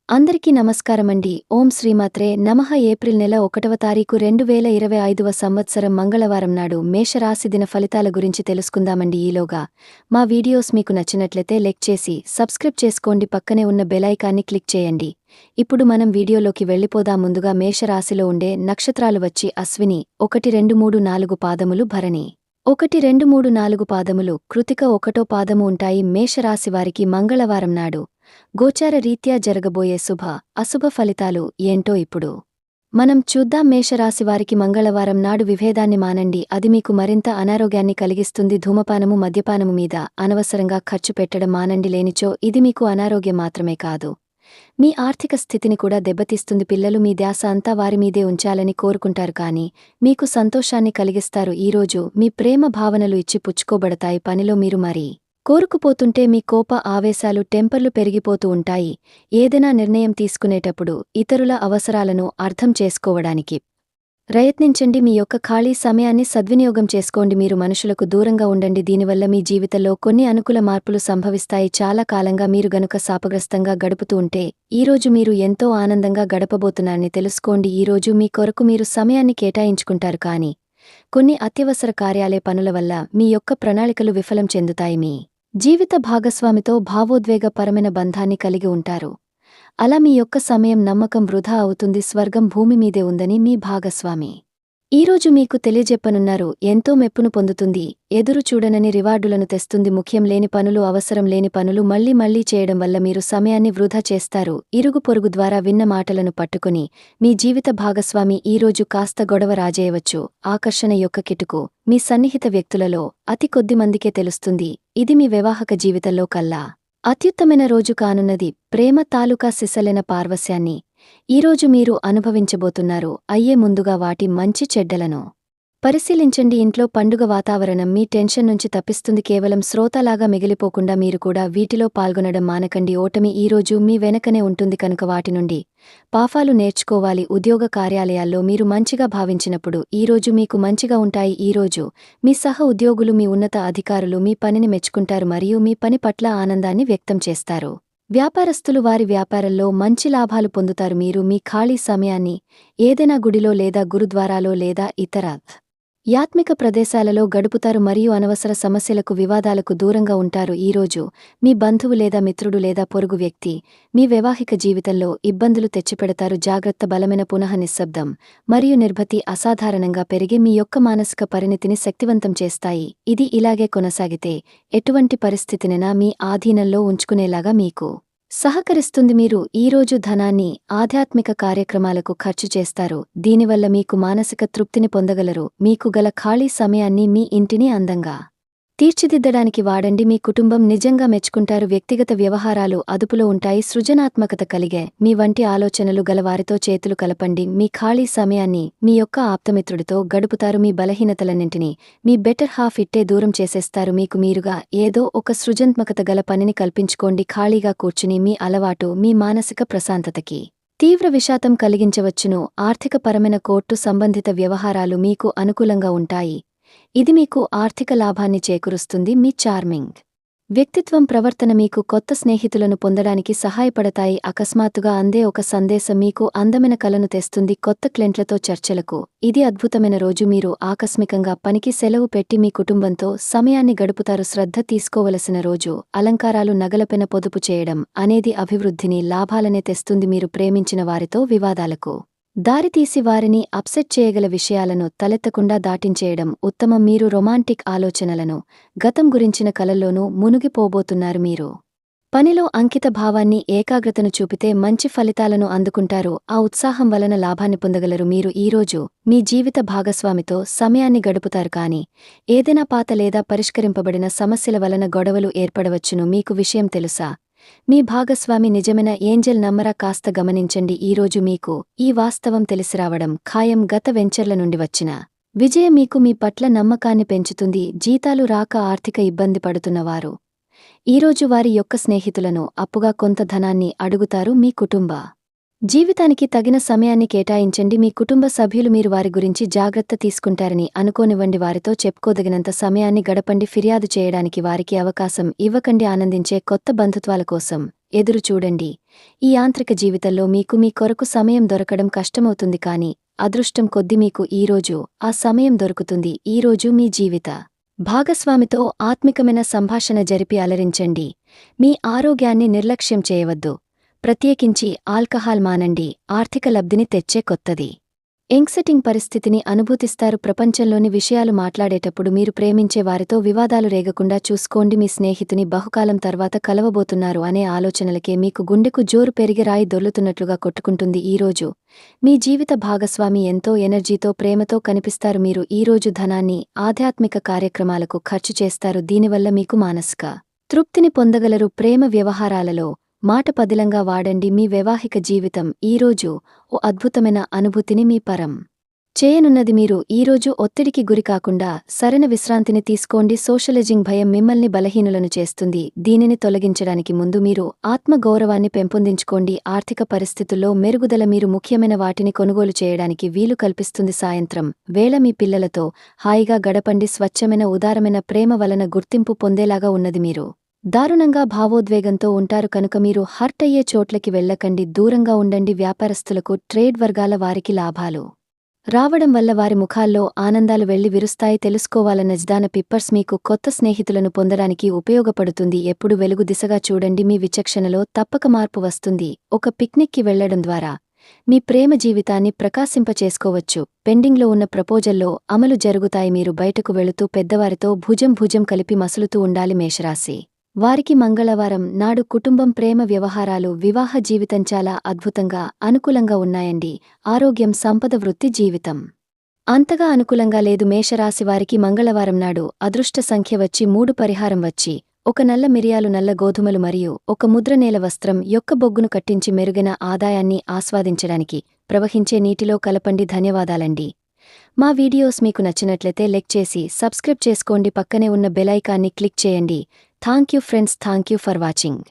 అందరికీ నమస్కారమండి. ఓం శ్రీమాత్రే నమః. ఏప్రిల్ నెల 1వ తారీఖు 2025వ సంవత్సరం మంగళవారం నాడు మేషరాశి దిన ఫలితాల గురించి తెలుసుకుందామండి. ఈలోగా మా వీడియోస్ మీకు నచ్చినట్లయితే లైక్ చేసి సబ్స్క్రైబ్ చేసుకోండి. పక్కనే ఉన్న బెల్ ఐకాన్ని క్లిక్ చేయండి. ఇప్పుడు మనం వీడియోలోకి వెళ్ళిపోదాం. ముందుగా మేషరాశిలో ఉండే నక్షత్రాలు వచ్చి అశ్విని 1, 2, 3, 4 పాదములు, భరణి 1, 2, 3, 4 పాదములు, కృతిక 1వ పాదము ఉంటాయి. మేషరాశివారికి మంగళవారం నాడు గోచార రీత్యా జరగబోయే శుభ అశుభ ఫలితాలు ఏంటో ఇప్పుడు మనం చూద్దాం. మేషరాశివారికి మంగళవారం నాడు విభేదాన్ని మానండి. అది మీకు మరింత అనారోగ్యాన్ని కలిగిస్తుంది. ధూమపానము మద్యపానము మీద అనవసరంగా ఖర్చు పెట్టడం మానండి. లేనిచో ఇది మీకు అనారోగ్యం మాత్రమే కాదు, మీ ఆర్థిక స్థితిని కూడా దెబ్బతీస్తుంది. పిల్లలు మీ ధ్యాస అంతా వారిమీదే ఉంచాలని కోరుకుంటారు, కానీ మీకు సంతోషాన్ని కలిగిస్తారు. ఈరోజు మీ ప్రేమ భావనలు ఇచ్చి పుచ్చుకోబడతాయి. పనిలో మీరు మరీ కోరుకుపోతుంటే మీ కోప ఆవేశాలు టెంపర్లు పెరిగిపోతూ ఉంటాయి. ఏదైనా నిర్ణయం తీసుకునేటప్పుడు ఇతరుల అవసరాలను అర్థం చేసుకోవడానికి ప్రయత్నించండి. మీ యొక్క ఖాళీ సమయాన్ని సద్వినియోగం చేసుకోండి. మీరు మనుషులకు దూరంగా ఉండండి. దీనివల్ల మీ జీవితంలో కొన్ని అనుకూల మార్పులు సంభవిస్తాయి. చాలా కాలంగా మీరు గనుక శాపగ్రస్తంగా గడుపుతూ ఉంటే ఈరోజు మీరు ఎంతో ఆనందంగా గడపబోతున్నారని తెలుసుకోండి. ఈరోజు మీ కొరకు మీరు సమయాన్ని కేటాయించుకుంటారు, కానీ కొన్ని అత్యవసర కార్యాలే పనుల వల్ల మీ యొక్క ప్రణాళికలు విఫలం చెందుతాయి. మీ జీవిత భాగస్వామితో భావోద్వేగపరమైన బంధాన్ని కలిగి ఉంటారు. అలా మీ యొక్క సమయం నమ్మకం వృధా అవుతుంది. స్వర్గం భూమి మీదే ఉందని మీ భాగస్వామి ఈరోజు మీకు తెలియజెప్పనున్నారు. ఎంతో మెప్పును పొందుతుంది. ఎదురు చూడనని రివార్డులను తెస్తుంది. ముఖ్యం లేని పనులు, అవసరం లేని పనులు మళ్లీ మళ్లీ చేయడం వల్ల మీరు సమయాన్ని వృధా చేస్తారు. ఇరుగు పొరుగు ద్వారా విన్న మాటలను పట్టుకుని మీ జీవిత భాగస్వామి ఈరోజు కాస్త గొడవ రాజేయవచ్చు. ఆకర్షణ యొక్క కిటుకు మీ సన్నిహిత వ్యక్తులలో అతి కొద్ది మందికే తెలుస్తుంది. ఇది మీ వివాహక జీవితంలో కల్లా అత్యుత్తమైన రోజు కానున్నది. ప్రేమ తాలూకా సిసలైన పార్వస్యాన్ని ఈరోజు మీరు అనుభవించబోతున్నారు. అయ్యే ముందుగా వాటి మంచి చెడ్డలను పరిశీలించండి. ఇంట్లో పండుగ వాతావరణం మీ టెన్షన్ నుంచి తప్పిస్తుంది. కేవలం శ్రోతలాగా మిగిలిపోకుండా మీరు కూడా వీటిలో పాల్గొనడం మానకండి. ఓటమి ఈరోజు మీ వెనకనే ఉంటుంది కనుక వాటి నుండి పాఠాలు నేర్చుకోవాలి. ఉద్యోగ కార్యాలయాల్లో మీరు మంచిగా భావించినప్పుడు ఈరోజు మీకు మంచిగా ఉంటాయి. ఈరోజు మీ సహ ఉద్యోగులు, మీ ఉన్నత అధికారులు మీ పనిని మెచ్చుకుంటారు మరియు మీ పని పట్ల ఆనందాన్ని వ్యక్తం చేస్తారు. వ్యాపారస్తులు వారి వ్యాపారంలో మంచి లాభాలు పొందుతారు. మీరు మీ ఖాళీ సమయాన్ని ఏదైనా గుడిలో లేదా గురుద్వారాలో లేదా ఇతర యాత్మిక ప్రదేశాలలో గడుపుతారు మరియు అనవసర సమస్యలకు, వివాదాలకు దూరంగా ఉంటారు. ఈరోజు మీ బంధువు లేదా మిత్రుడు లేదా పొరుగు వ్యక్తి మీ వైవాహిక జీవితంలో ఇబ్బందులు తెచ్చిపెడతారు. జాగ్రత్త. బలమైన పునః నిశ్శబ్దం మరియు నిర్భతి అసాధారణంగా పెరిగి మీ యొక్క మానసిక పరిణితిని శక్తివంతం చేస్తాయి. ఇది ఇలాగే కొనసాగితే ఎటువంటి పరిస్థితినైనా మీ ఆధీనంలో ఉంచుకునేలాగా మీకు సహకరిస్తుంది. మీరు ఈరోజు ధనాన్ని ఆధ్యాత్మిక కార్యక్రమాలకు ఖర్చు చేస్తారు. దీనివల్ల మీకు మానసిక తృప్తిని పొందగలరు. మీకు గల ఖాళీ సమయాన్ని మీ ఇంటిని అందంగా తీర్చిదిద్దడానికి వాడండి. మీ కుటుంబం నిజంగా మెచ్చుకుంటారు. వ్యక్తిగత వ్యవహారాలు అదుపులో ఉంటాయి. సృజనాత్మకత కలిగే మీ వంటి ఆలోచనలు గలవారితో చేతులు కలపండి. మీ ఖాళీ సమయాన్ని మీ యొక్క ఆప్తమిత్రుడితో గడుపుతారు. మీ బలహీనతలన్నింటినీ మీ బెటర్ హాఫ్ ఇట్టే దూరం చేసేస్తారు. మీకు మీరుగా ఏదో ఒక సృజనాత్మకత గల పనిని కల్పించుకోండి. ఖాళీగా కూర్చుని మీ అలవాటు మీ మానసిక ప్రశాంతతకి తీవ్ర విషాదం కలిగించవచ్చును. ఆర్థికపరమైన కోర్టు సంబంధిత వ్యవహారాలు మీకు అనుకూలంగా ఉంటాయి. ఇది మీకు ఆర్థిక లాభాన్ని చేకూరుస్తుంది. మీ చార్మింగ్ వ్యక్తిత్వం, ప్రవర్తన మీకు కొత్త స్నేహితులను పొందడానికి సహాయపడతాయి. అకస్మాత్తుగా అందే ఒక సందేశం మీకు అందమైన కలను తెస్తుంది. కొత్త క్లయింట్లతో చర్చలకు ఇది అద్భుతమైన రోజు. మీరు ఆకస్మికంగా పనికి సెలవు పెట్టి మీ కుటుంబంతో సమయాన్ని గడుపుతారు. శ్రద్ధ తీసుకోవలసిన రోజు. అలంకారాలు, నగలపెన పొదుపు చేయడం అనేది అభివృద్ధిని, లాభాలనే తెస్తుంది. మీరు ప్రేమించిన వారితో వివాదాలకు దారితీసి వారిని అప్సెట్ చేయగల విషయాలను తలెత్తకుండా దాటించేయడం ఉత్తమం. మీరు రొమాంటిక్ ఆలోచనలను, గతం గురించిన కలల్లోనూ మునిగిపోబోతున్నారు. మీరు పనిలో అంకిత భావాన్ని, ఏకాగ్రతను చూపితే మంచి ఫలితాలను అందుకుంటారు. ఆ ఉత్సాహం వలన లాభాన్ని పొందగలరు. మీరు ఈరోజు మీ జీవిత భాగస్వామితో సమయాన్ని గడుపుతారు, కానీ ఏదైనా పాత లేదా పరిష్కరింపబడిన సమస్యల వలన గొడవలు ఏర్పడవచ్చును. మీకు విషయం తెలుసా? మీ భాగస్వామి నిజమైన ఏంజెల్ నమ్మరా? కాస్త గమనించండి. ఈరోజు మీకు ఈ వాస్తవం తెలిసిరావడం ఖాయం. గత వెంచర్ల నుండి వచ్చిన విజయం మీకు మీ పట్ల నమ్మకాన్ని పెంచుతుంది. జీతాలు రాక ఆర్థిక ఇబ్బంది పడుతున్నవారు ఈరోజు వారి యొక్క స్నేహితులను అప్పుగా కొంత ధనాన్ని అడుగుతారు. మీ కుటుంబ జీవితానికి తగిన సమయాన్ని కేటాయించండి. మీ కుటుంబ సభ్యులు మీరు వారి గురించి జాగ్రత్త తీసుకుంటారని అనుకోనివ్వండి. వారితో చెప్పుకోదగినంత సమయాన్ని గడపండి. ఫిర్యాదు చేయడానికి వారికి అవకాశం ఇవ్వకండి. ఆనందించే కొత్త బంధుత్వాల కోసం ఎదురు చూడండి. ఈ యాంత్రిక జీవితంలో మీకు మీ కొరకు సమయం దొరకడం కష్టమవుతుంది కానీ అదృష్టం కొద్దీ మీకు ఈరోజు ఆ సమయం దొరుకుతుంది. ఈరోజు మీ జీవిత భాగస్వామితో ఆత్మికమైన సంభాషణ జరిపి అలరించండి. మీ ఆరోగ్యాన్ని నిర్లక్ష్యం చేయవద్దు. ప్రత్యేకించి ఆల్కహాల్ మానండి. ఆర్థిక లబ్ధిని తెచ్చే కొత్తది ఎంగ్సెటింగ్ పరిస్థితిని అనుభూతిస్తారు. ప్రపంచంలోని విషయాలు మాట్లాడేటప్పుడు మీరు ప్రేమించే వారితో వివాదాలు రేగకుండా చూసుకోండి. మీ స్నేహితుని బహుకాలం తర్వాత కలవబోతున్నారు అనే ఆలోచనలకే మీకు గుండెకు జోరు పెరిగి రాయి దొర్లుతున్నట్లుగా కొట్టుకుంటుంది. ఈరోజు మీ జీవిత భాగస్వామి ఎంతో ఎనర్జీతో ప్రేమతో కనిపిస్తారు. మీరు ఈరోజు ధనాన్ని ఆధ్యాత్మిక కార్యక్రమాలకు ఖర్చు చేస్తారు. దీనివల్ల మీకు మానసిక తృప్తిని పొందగలరు. ప్రేమ వ్యవహారాలలో మాట పదిలంగా వాడండి. మీ వైవాహిక జీవితం ఈరోజు ఓ అద్భుతమైన అనుభూతిని మీ పరం చేయనున్నది. మీరు ఈరోజు ఒత్తిడికి గురికాకుండా సరైన విశ్రాంతిని తీసుకోండి. సోషలైజింగ్ భయం మిమ్మల్ని బలహీనులను చేస్తుంది. దీనిని తొలగించడానికి ముందు మీరు ఆత్మగౌరవాన్ని పెంపొందించుకోండి. ఆర్థిక పరిస్థితుల్లో మెరుగుదల మీరు ముఖ్యమైన వాటిని కొనుగోలు చేయడానికి వీలు కల్పిస్తుంది. సాయంత్రం వేళ మీ పిల్లలతో హాయిగా గడపండి. స్వచ్ఛమైన ఉదారమైన ప్రేమ వలన గుర్తింపు పొందేలాగా ఉన్నది. మీరు దారుణంగా భావోద్వేగంతో ఉంటారు కనుక మీరు హర్ట్ అయ్యే చోట్లకి వెళ్లకండి. దూరంగా ఉండండి. వ్యాపారస్తులకు ట్రేడ్ వర్గాల వారికి లాభాలు రావడం వల్ల వారి ముఖాల్లో ఆనందాలు వెళ్లి విరుస్తాయి. తెలుసుకోవాలన్న జ్ఞాన పిప్పర్స్ మీకు కొత్త స్నేహితులను పొందడానికి ఉపయోగపడుతుంది. ఎప్పుడు వెలుగు దిశగా చూడండి. మీ విచక్షణలో తప్పక మార్పు వస్తుంది. ఒక పిక్నిక్కి వెళ్లడం ద్వారా మీ ప్రేమ జీవితాన్ని ప్రకాశింపచేసుకోవచ్చు. పెండింగ్లో ఉన్న ప్రపోజల్లో అమలు జరుగుతాయి. మీరు బయటకు వెళుతూ పెద్దవారితో భుజం కలిపి మసులుతూ ఉండాలి. మేషరాశి వారికి మంగళవారం నాడు కుటుంబం ప్రేమ వ్యవహారాలు వివాహ జీవితం చాలా అద్భుతంగా అనుకూలంగా ఉన్నాయండి. ఆరోగ్యం సంపద వృత్తి జీవితం అంతగా అనుకూలంగా లేదు. మేషరాశివారికి మంగళవారం నాడు అదృష్ట సంఖ్య వచ్చి 3. పరిహారం వచ్చి ఒక నల్ల మిరియాలు నల్ల గోధుమలు మరియు ఒక ముద్రనేల వస్త్రం యొక్క బొగ్గును కట్టించి మెరుగైన ఆదాయాన్ని ఆస్వాదించడానికి ప్రవహించే నీటిలో కలపండి. ధన్యవాదాలండి. మా వీడియోస్ మీకు నచ్చినట్లయితే లైక్ చేసి సబ్స్క్రైబ్ చేసుకోండి. పక్కనే ఉన్న బెల్ ఐకాన్ని క్లిక్ చేయండి. Thank you friends. Thank you for watching.